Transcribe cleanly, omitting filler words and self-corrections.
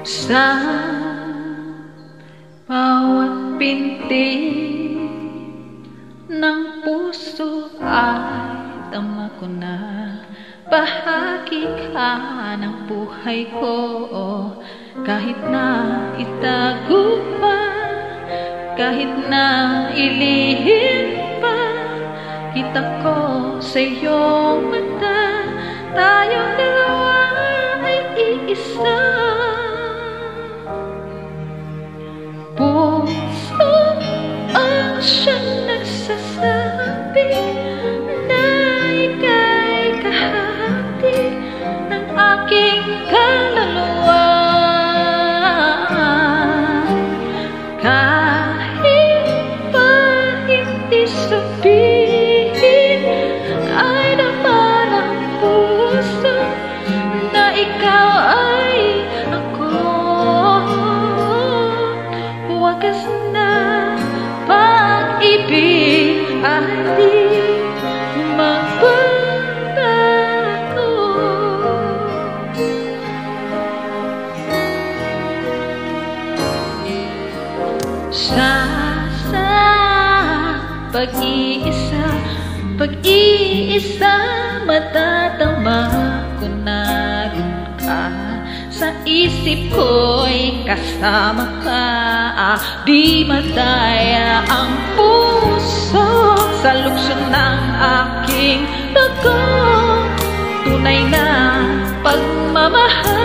Sa bawat pinti ng puso ay tama ko na. Bahagi ka ng buhay ko, kahit na itago pa, kahit na ilihim pa. Kita ko sa iyong mata, tayong dalawa ay iisa. Puso ang siyang nagsasabi na ika'y kahati ng aking kaluluwa. Kahit pa hindi sabihin, ay naman ang puso na ikaw ay ako. Wagas na pag-ibig ay di magbabago. Sa pag-iisa, pag-iisa, matatama ko na rin ka. Sa isip ko'y kasama ka, di madaya ang puso sa lukso ng aking dugo. Tunay na pagmamahal